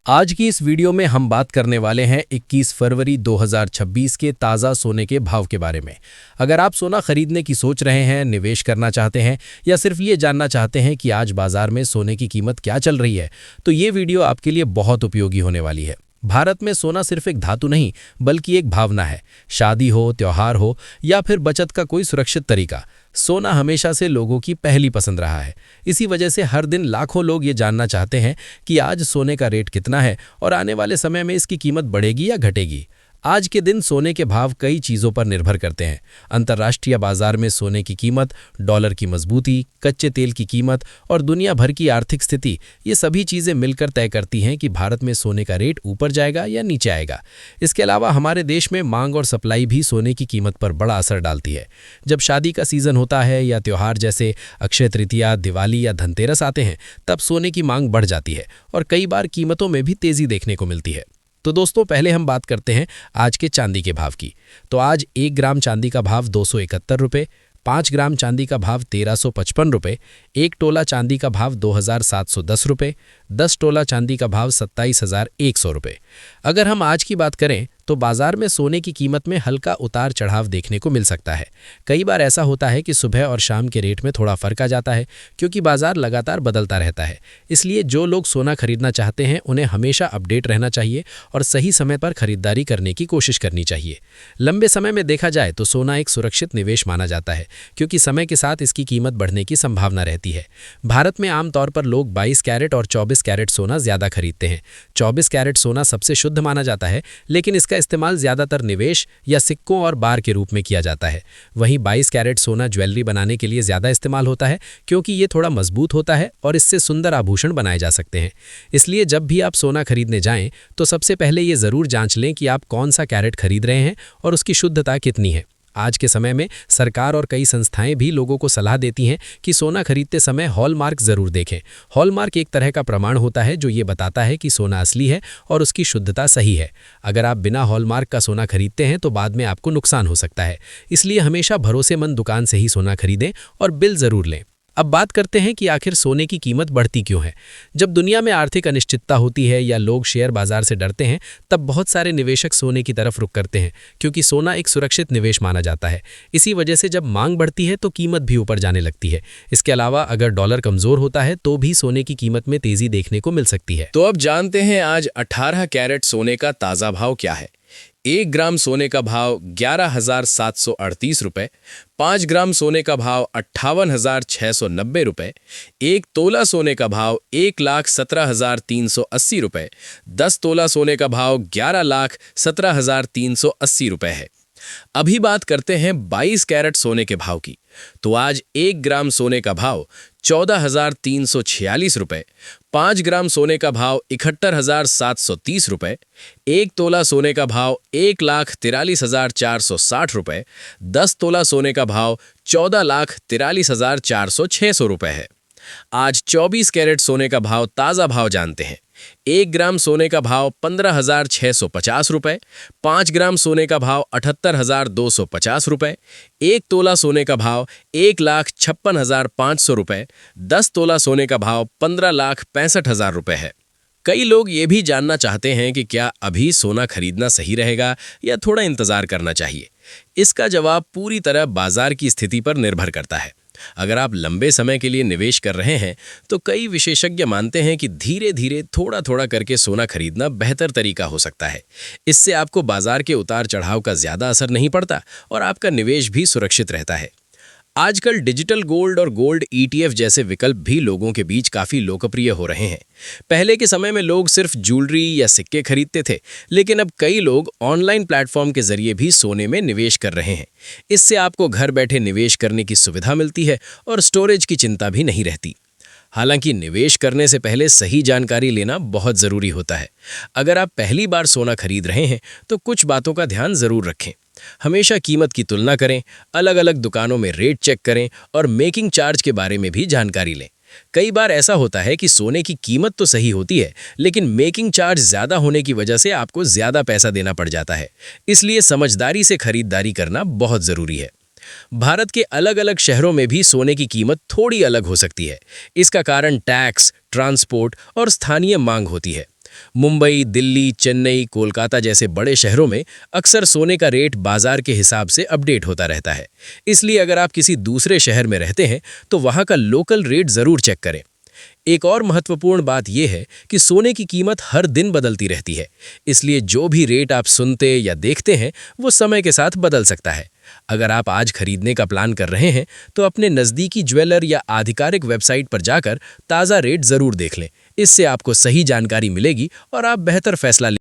आज की इस वीडियो में हम बात करने वाले हैं 21 फरवरी 2026 के ताज़ा सोने के भाव के बारे में। अगर आप सोना खरीदने की सोच रहे हैं, निवेश करना चाहते हैं या सिर्फ ये जानना चाहते हैं कि आज बाजार में सोने की कीमत क्या चल रही है, तो ये वीडियो आपके लिए बहुत उपयोगी होने वाली है। भारत में सोना सिर्फ एक धातु नहीं, बल्कि एक भावना है। शादी हो, त्योहार हो या फिर बचत का कोई सुरक्षित तरीका, सोना हमेशा से लोगों की पहली पसंद रहा है। इसी वजह से हर दिन लाखों लोग ये जानना चाहते हैं कि आज सोने का रेट कितना है और आने वाले समय में इसकी कीमत बढ़ेगी या घटेगी। आज के दिन सोने के भाव कई चीज़ों पर निर्भर करते हैं। अंतर्राष्ट्रीय बाजार में सोने की कीमत, डॉलर की मजबूती, कच्चे तेल की कीमत और दुनिया भर की आर्थिक स्थिति, ये सभी चीज़ें मिलकर तय करती हैं कि भारत में सोने का रेट ऊपर जाएगा या नीचे आएगा। इसके अलावा हमारे देश में मांग और सप्लाई भी सोने की कीमत पर बड़ा असर डालती है। जब शादी का सीजन होता है या त्यौहार जैसे अक्षय तृतीया, दिवाली या धनतेरस आते हैं, तब सोने की मांग बढ़ जाती है और कई बार कीमतों में भी तेज़ी देखने को मिलती है। तो दोस्तों, पहले हम बात करते हैं आज के चांदी के भाव की। तो आज 1 ग्राम चांदी का भाव 271 रुपये, 5 ग्राम चांदी का भाव 1355 रुपये, 1 तोला चांदी का भाव 2710 रुपये, 10 तोला चांदी का भाव 27,100 रुपये। अगर हम आज की बात करें तो बाजार में सोने की कीमत में हल्का उतार चढ़ाव देखने को मिल सकता है। कई बार ऐसा होता है कि सुबह और शाम के रेट में थोड़ा फर्क आ जाता है, क्योंकि बाजार लगातार बदलता रहता है। इसलिए जो लोग सोना खरीदना चाहते हैं, उन्हें हमेशा अपडेट रहना चाहिए और सही समय पर खरीदारी करने की कोशिश करनी चाहिए। लंबे समय में देखा जाए तो सोना एक सुरक्षित निवेश माना जाता है, क्योंकि समय के साथ इसकी कीमत बढ़ने की संभावना रहती है। भारत में आमतौर पर लोग 22 कैरेट और 24 कैरेट सोना ज्यादा खरीदते हैं। 24 कैरेट सोना सबसे शुद्ध माना जाता है, लेकिन इसका इस्तेमाल ज्यादातर निवेश या सिक्कों और बार के रूप में किया जाता है। वहीं 22 कैरेट सोना ज्वेलरी बनाने के लिए ज्यादा इस्तेमाल होता है, क्योंकि ये थोड़ा मजबूत होता है और इससे सुंदर आभूषण बनाए जा सकते हैं। इसलिए जब भी आप सोना खरीदने जाएं, तो सबसे पहले ये जरूर जांच लें कि आप कौन सा कैरेट खरीद रहे हैं और उसकी शुद्धता कितनी है। आज के समय में सरकार और कई संस्थाएं भी लोगों को सलाह देती हैं कि सोना खरीदते समय हॉलमार्क जरूर देखें। हॉलमार्क एक तरह का प्रमाण होता है जो ये बताता है कि सोना असली है और उसकी शुद्धता सही है। अगर आप बिना हॉलमार्क का सोना खरीदते हैं तो बाद में आपको नुकसान हो सकता है। इसलिए हमेशा भरोसेमंद दुकान से ही सोना खरीदें और बिल जरूर लें। अब बात करते हैं कि आखिर सोने की कीमत बढ़ती क्यों है। जब दुनिया में आर्थिक अनिश्चितता होती है या लोग शेयर बाजार से डरते हैं, तब बहुत सारे निवेशक सोने की तरफ रुख करते हैं, क्योंकि सोना एक सुरक्षित निवेश माना जाता है। इसी वजह से जब मांग बढ़ती है तो कीमत भी ऊपर जाने लगती है। इसके अलावा अगर डॉलर कमजोर होता है तो भी सोने की कीमत में तेजी देखने को मिल सकती है। तो अब जानते हैं आज 18 कैरेट सोने का ताज़ा भाव क्या है। 1 ग्राम सोने का भाव 11,738 रुपये, 5 ग्राम सोने का भाव 58,690 रुपये, 1 तोला सोने का भाव 1,17,380 रुपये, 10 तोला सोने का भाव 11,17,380 रुपये है। अभी बात करते हैं 22 कैरेट सोने के भाव की। तो आज 1 ग्राम सोने का भाव 14,346 रुपये, 5 ग्राम सोने का भाव 71,730 रुपये, 1 तोला सोने का भाव 1,43,460 रुपये, 10 तोला सोने का भाव 14,43,406 रुपये है। आज 24 कैरेट सोने का भाव ताज़ा भाव जानते हैं। 1 ग्राम सोने का भाव 15,650 रुपये, 5 ग्राम सोने का भाव 78,250 रुपये, 1 तोला सोने का भाव 1,56,500 रुपये, 10 तोला सोने का भाव 15,65,000 रुपये है। कई लोग ये भी जानना चाहते हैं कि क्या अभी सोना खरीदना सही रहेगा या थोड़ा इंतजार करना चाहिए। इसका जवाब पूरी तरह बाजार की स्थिति पर निर्भर करता है। अगर आप लंबे समय के लिए निवेश कर रहे हैं तो कई विशेषज्ञ मानते हैं कि धीरे धीरे थोड़ा थोड़ा करके सोना खरीदना बेहतर तरीका हो सकता है। इससे आपको बाजार के उतार चढ़ाव का ज्यादा असर नहीं पड़ता और आपका निवेश भी सुरक्षित रहता है। आजकल डिजिटल गोल्ड और गोल्ड ETF जैसे विकल्प भी लोगों के बीच काफ़ी लोकप्रिय हो रहे हैं। पहले के समय में लोग सिर्फ ज्वेलरी या सिक्के खरीदते थे, लेकिन अब कई लोग ऑनलाइन प्लेटफॉर्म के जरिए भी सोने में निवेश कर रहे हैं। इससे आपको घर बैठे निवेश करने की सुविधा मिलती है और स्टोरेज की चिंता भी नहीं रहती। हालांकि निवेश करने से पहले सही जानकारी लेना बहुत ज़रूरी होता है। अगर आप पहली बार सोना खरीद रहे हैं तो कुछ बातों का ध्यान ज़रूर रखें। हमेशा कीमत की तुलना करें, अलग अलग दुकानों में रेट चेक करें और मेकिंग चार्ज के बारे में भी जानकारी लें। कई बार ऐसा होता है कि सोने की कीमत तो सही होती है, लेकिन मेकिंग चार्ज ज़्यादा होने की वजह से आपको ज़्यादा पैसा देना पड़ जाता है। इसलिए समझदारी से खरीदारी करना बहुत ज़रूरी है। भारत के अलग अलग शहरों में भी सोने की कीमत थोड़ी अलग हो सकती है। इसका कारण टैक्स, ट्रांसपोर्ट और स्थानीय मांग होती है। मुंबई, दिल्ली, चेन्नई, कोलकाता जैसे बड़े शहरों में अक्सर सोने का रेट बाजार के हिसाब से अपडेट होता रहता है। इसलिए अगर आप किसी दूसरे शहर में रहते हैं तो वहाँ का लोकल रेट ज़रूर चेक करें। एक और महत्वपूर्ण बात यह है कि सोने की कीमत हर दिन बदलती रहती है, इसलिए जो भी रेट आप सुनते या देखते हैं वो समय के साथ बदल सकता है। अगर आप आज खरीदने का प्लान कर रहे हैं तो अपने नज़दीकी ज्वेलर या आधिकारिक वेबसाइट पर जाकर ताज़ा रेट ज़रूर देख लें। इससे आपको सही जानकारी मिलेगी और आप बेहतर फैसला